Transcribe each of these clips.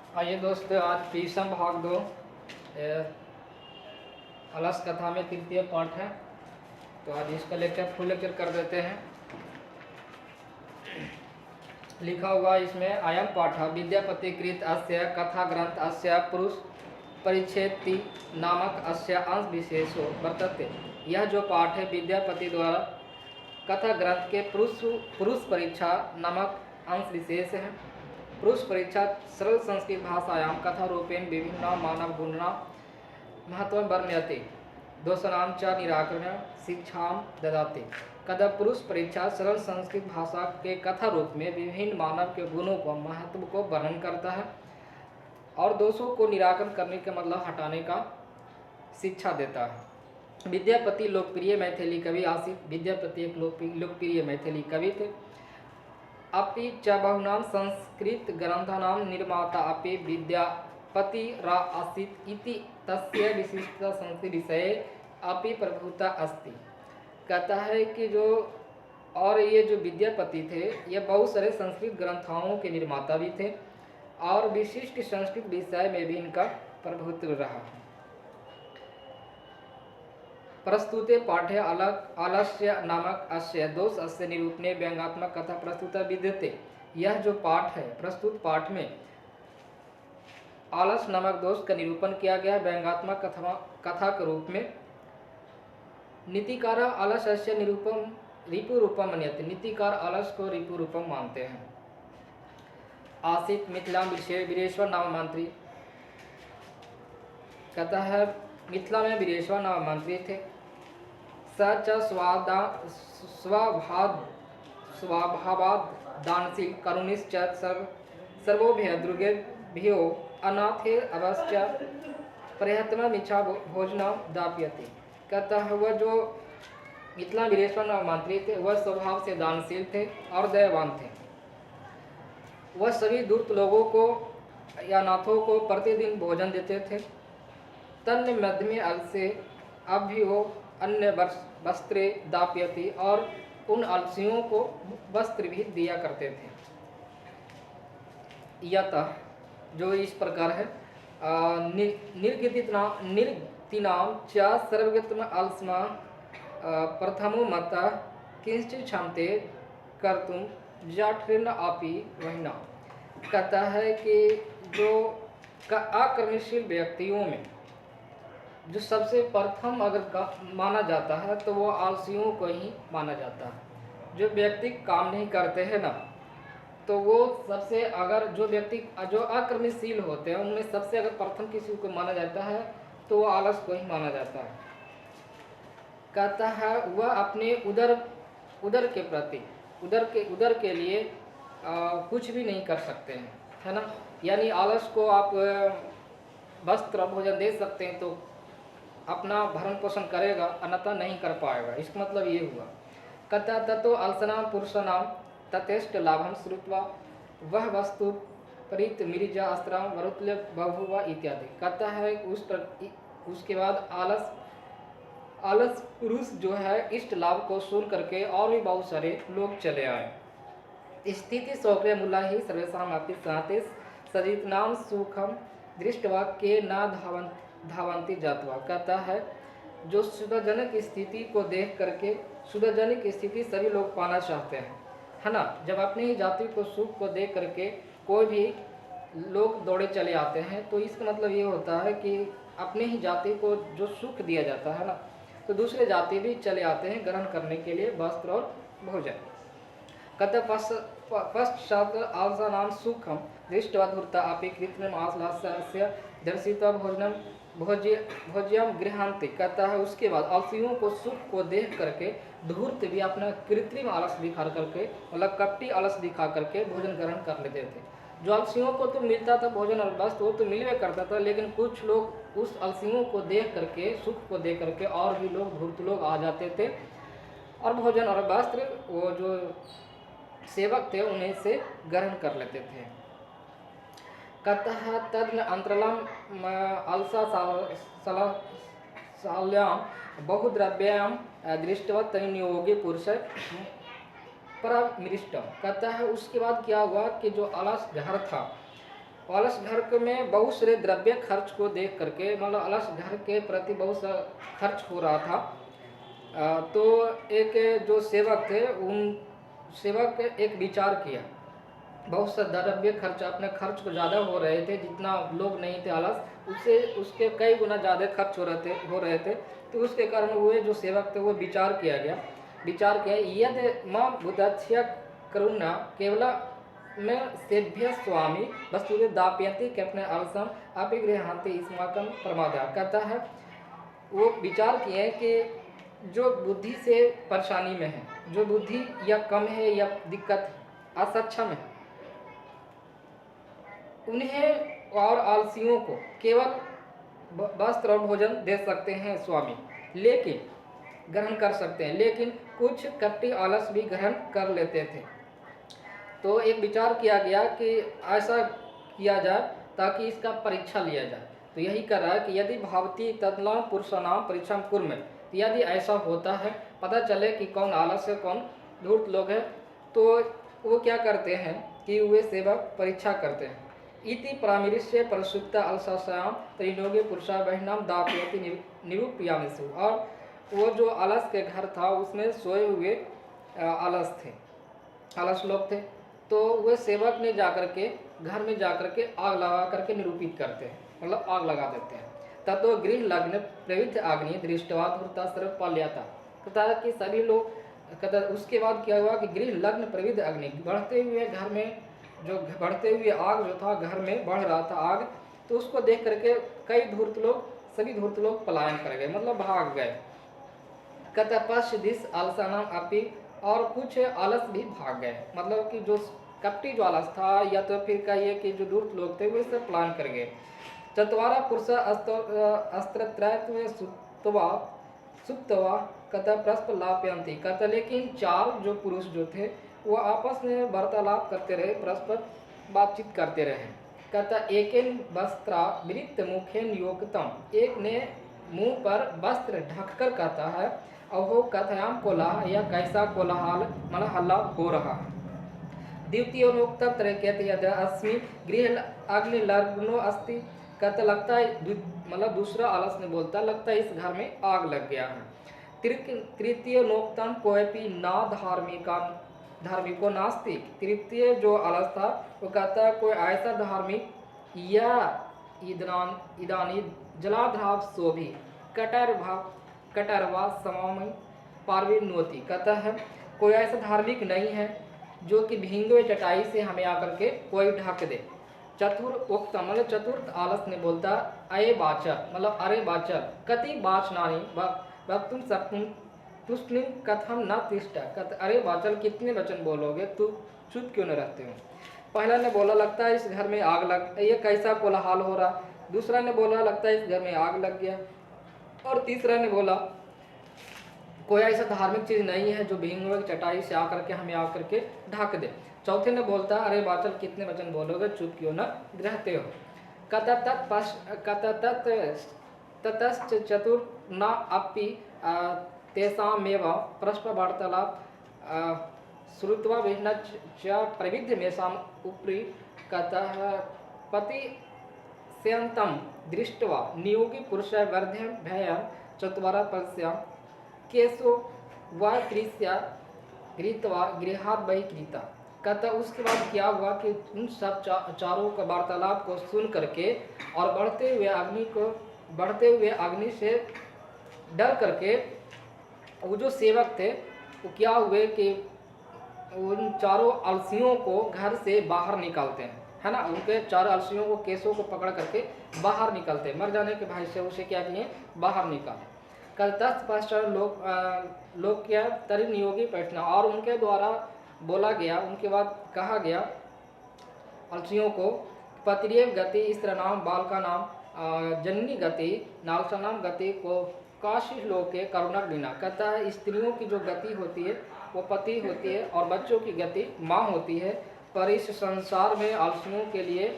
आइए दोस्तों, आज पीसम भाग 2 अलस कथा में तृतीय पाठ है। तो आज इसका लेक्चर फुल लेक्चर कर देते हैं। लिखा हुआ इसमें अयम पाठ विद्यापति कृत अस्य कथा ग्रंथ अस्य पुरुष परिच्छेदी नामक अस्य अंश विशेषो वर्तते। यह जो पाठ है विद्यापति द्वारा कथा ग्रंथ के पुरुष परीक्षा नामक अंश विशेष है। पुरुष परीक्षा सरल संस्कृत भाषायां कथा रूपेण विभिन्ना मानव गुणना महत्व वर्ण्यते दोषाणां च निराकरण शिक्षां ददाति। कदा पुरुष परीक्षा सरल संस्कृत भाषा के कथा रूप में विभिन्न मानव के गुणों को महत्व को वर्णन करता है और दोषों को निराकरण करने का मतलब हटाने का शिक्षा देता है। विद्यापति लोकप्रिय मैथिली कवि आसीत। विद्यापति एक लोकप्रिय मैथिली कवि थे। अपि च बहुनां संस्कृत ग्रंथानां निर्माता अपि विद्यापति रा आसीत् इति तस्य विशिष्ट संस्कृत विषये अपि प्रभुता अस्ति। कहता है कि ये जो विद्यापति थे ये बहुत सारे संस्कृत ग्रंथों के निर्माता भी थे और विशिष्ट संस्कृत विषय में भी इनका प्रभुत्व रहा। प्रस्तुते पाठे आलस्य नामक अस्य दोष अस्य निरूपणे व्यंग्यात्मक कथा प्रस्तुत विद्यते। यह जो पाठ है प्रस्तुत पाठ में आलस नामक दोष का निरूपण किया गया व्यंग्यात्मक कथा के रूप में। नीतिकार आलस्य निरूपम रिपु रूपम मन्यते। नीतिकार आलस को रिपु रूपम मानते हैं। आसित मिथिला वीरेश्वर नाम मंत्री। कहता है मिथिला में वीरेश्वर नाम मंत्री थे। सच स्वभावाद दानशील करुणिश्च सर्वोभय दुर्गेभ्यो अनाथे अवश्य प्रयत्न मिच्छा भोजन दाप्यते। कहता है वह जो मिथिला वीरेश्वर नाम मंत्री थे वह स्वभाव से दानशील थे और दयावान थे। वह सभी दुर्त लोगों को या अनाथों को प्रतिदिन भोजन देते थे। तन्य मध्य में अल से अब भी वो अन्य वस्त्रे दाप्यति और उन अलसियों को वस्त्र भी दिया करते थे। यतः जो इस प्रकार है निर्गतिनाम च सर्वगतम अलस्मा प्रथमो मता किंचित क्षमते कर्तुम जाठृण आपी वहिना। कहता है कि जो आक्रमणशील व्यक्तियों में जो सबसे प्रथम अगर माना जाता है तो वो आलसियों को ही माना जाता है। जो व्यक्ति काम नहीं करते हैं ना तो वो सबसे अगर जो व्यक्ति जो आक्रमणशील होते हैं उनमें सबसे अगर प्रथम किसी को माना जाता है तो वो आलस को ही माना जाता है। कहता है वह अपने उदर के प्रति उदर के लिए कुछ भी नहीं कर सकते हैं, है ना। यानी आलस को आप वस्त्र भोजन दे सकते हैं तो अपना भरण पोषण करेगा, अन्यथा नहीं कर पाएगा। इसका मतलब ये हुआ। कहता ततो अलसनाम पुरुषनाम तथेष्ट लाभम श्रुत्वा वह वस्तु परित मिर्जा अस्त्राम वरुतल्य बहुवा इत्यादि। कहता है उसके बाद आलस पुरुष जो है इष्ट लाभ को सुन करके और भी बहुत सारे लोग चले आए। स्थिति सौक्य मूला ही सर्वेशम अपि साते सजित नाम सुखम दृष्टवा के ना धावंती जातवा। कहता है जो सुविधाजनक स्थिति को देख करके सुविधाजनक स्थिति सभी लोग पाना चाहते हैं, है ना। जब अपनी ही जाति को सुख को देख करके कोई भी लोग दौड़े चले आते हैं तो इसका मतलब ये होता है कि अपने ही जाति को जो सुख दिया जाता है ना तो दूसरे जाति भी चले आते हैं ग्रहण करने के लिए वस्त्र और भोजन। कहते पश्चात आलसा नाम सुखम दृष्टवा धूर्ता आपी कृत्रिम आलस्य दर्शित्वा भोजनम भोज्यम गृहांति। कहता है उसके बाद आलसियों को सुख को देख करके धूर्त भी अपना कृत्रिम आलस दिखा करके मतलब कपटी आलस दिखा करके भोजन ग्रहण कर लेते थे। जो आलसियों को तो मिलता था भोजन और वस्त्र वो तो मिलवे करता था, लेकिन कुछ लोग उस आलसियों को देख करके सुख को देख करके और भी लोग धूर्त लोग आ जाते थे और भोजन और वस्त्र वो जो सेवक थे उन्हें से ग्रहण कर लेते थे। कहता है तद्न अंतरलम अलसा साल्याम बहुद्रव्याम दृष्टवा तनियोगी पुरुष परमृष्टम। कहता है उसके बाद क्या हुआ कि जो अलस घर था अलस घर में बहुत सारे द्रव्य खर्च को देख करके, मतलब अलस घर के प्रति बहुत सा खर्च हो रहा था। तो एक जो सेवक थे, उन सेवक एक विचार किया, बहुत सा द्रव्य खर्च, अपने खर्च को ज़्यादा हो रहे थे, जितना लोग नहीं थे आलस, उससे उसके कई गुना ज़्यादा खर्च हो रहे थे। तो उसके कारण हुए जो सेवक थे वो विचार किया यदि माँ बुद्धस्य करुणा केवल में सेभ्य स्वामी वस्तुतः दापयंती के अपने आलसम अभिगृहांति इसमाकम प्रमादा। कहता है वो विचार किए कि जो बुद्धि से परेशानी में है, जो बुद्धि या कम है या दिक्कत असक्षम है, उन्हें और आलसियों को केवल वस्त्र और भोजन दे सकते हैं स्वामी, लेकिन ग्रहण कर सकते हैं, लेकिन कुछ कपटी आलस भी ग्रहण कर लेते थे। तो एक विचार किया गया कि ऐसा किया जाए ताकि इसका परीक्षा लिया जाए। तो यही कर रहा है कि यदि भावती तदला पुरुषानाम परीक्षा कुर्म, तो यदि ऐसा होता है, पता चले कि कौन आलस है कौन धूर्त लोग हैं, तो वो क्या करते हैं कि वे सेवक परीक्षा करते हैं। इति परामृश्य परसुप्त अलसायाम त्रिनोगे पुरुषा बहिनाम दापयति निरूपयामिषु। और वो जो आलस के घर था उसमें सोए हुए आलस लोग थे, तो वे सेवक ने जाकर के घर में जाकर के आग लगा करके निरूपित करते हैं, मतलब आग लगा देते हैं। तत्व गृह लग्न प्रवृत्त अग्नि दृष्टवा धूर्ता सर्व पाल्याता। कहता है कि सभी लोग, कहता उसके बाद क्या हुआ कि गृह लग्न प्रवृत्त अग्नि, बढ़ते हुए घर में जो बढ़ते हुए आग जो था, घर में बढ़ रहा था आग, तो उसको देख करके सभी धूर्त लोग पलायन कर गए, मतलब भाग गए। कहता पश्च दिस आलसानाम अपि, और कुछ आलस भी भाग गए, मतलब कि जो कपटी जो आलस था या तो फिर कहिए कि जो धूर्त लोग थे वे सब पलायन कर गए। चतवारा पुरुष अस्त्रत्रयत्व सुप्तवा कथा प्रस्प लापयंती। कहता लेकिन चार जो पुरुष जो थे वो आपस में वार्तालाप करते रहे, परस्पर बातचीत करते रहे। कहता एकेन वस्त्रा विरिक्त मुखेन योगतम, एक ने मुंह पर वस्त्र ढककर कहता है अहो कथयाम कोलाह, या कैसा कोलाहल मतलब हल्ला हो रहा है। द्वितीयोक्तम तरह यद अस्मि गृह अग्नि लग्नो अस्ति। कहता लगता है, मतलब दूसरा आलस ने बोलता लगता है इस घर में आग लग गया है। तृतीय नोक्तम कोयपी ना धार्मिको नास्तिक। तृतीय जो आलस था वो कहता है कोई ऐसा धार्मिक या इदानी जलाध्राव शोभी कटरवा समामय पार्वी नोती। कहता है कोई ऐसा धार्मिक नहीं है जो कि भींगे हुए चटाई से हमें आकर के कोई ढक दे। चतुर्थ मतलब चतुर्थ आलस ने बोलता अये बाचर, मतलब अरे बाचर कति बाचनानी वक्तुम सप्तुम तुष्णिम कथम न तिष्ठा। कहते अरे बाचल कितने वचन बोलोगे, तू चुप क्यों न रहते हो। पहला ने बोला लगता है इस घर में आग लग, ये कैसा कोलाहल हो रहा। दूसरा ने बोला लगता है इस घर में आग लग गया। और तीसरा ने बोला कोई ऐसा धार्मिक चीज नहीं है जो भींगे चटाई से आकर के हमें आकर के ढक दे। चौथे ने बोलता अरे बाचल कितने वचन बोलोगे, चुप क्यों न रहते हो। ततश्च चतुर्ना अपि तेषामेव परस्पर वार्तालाप श्रुत्वा विघ्न च प्रविध मेषाम उपरि। कहता है पति सेयंतम दृष्ट्वा नियोगी पुरुष वर्ध्यम भयम चतुरा पश्या केशो व कृष्या गृहत्वा गृहात बहिकृता। कहता उसके बाद क्या हुआ कि उन सब चारों का वार्तालाप को सुन करके और बढ़ते हुए अग्नि से डर करके वो जो सेवक थे वो क्या हुए कि उन चारों अलसियों को घर से बाहर निकालते हैं, है ना। उनके चार अलसियों को केसों को पकड़ करके बाहर निकालते हैं, मर जाने के भय से उसे क्या किए बाहर निकाले। कल तत्पश्चात लोग क्या तरी नियोगी बैठना, और उनके द्वारा बोला गया, उनके बाद कहा गया अलसियों को पत्रिय गति स्त्र नाम बाल का नाम जननी गति नालसा नाम गति को काशी लोग के करुणा लीना। कहता है स्त्रियों की जो गति होती है वो पति होती है और बच्चों की गति माँ होती है, पर इस संसार में अलसियों के लिए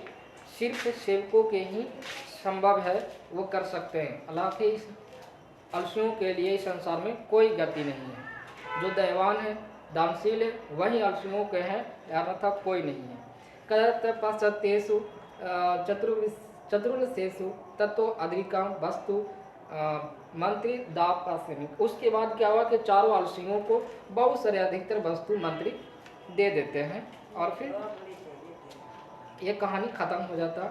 सिर्फ सेवकों के ही संभव है, वो कर सकते हैं। हालांकि इस अलसियों के लिए इस संसार में कोई गति नहीं है। जो दैवान है दानशील है वही अलसियों के हैं, अन्यथा कोई नहीं है। कहते पश्चातेषु चतुर्विशेषु तत्व अधिका वस्तु मंत्री दाप आश्रमिक। उसके बाद क्या हुआ कि चारों आलसियों को बहुत सारे अधिकतर वस्तु मंत्री दे देते हैं और फिर ये कहानी खत्म हो जाता।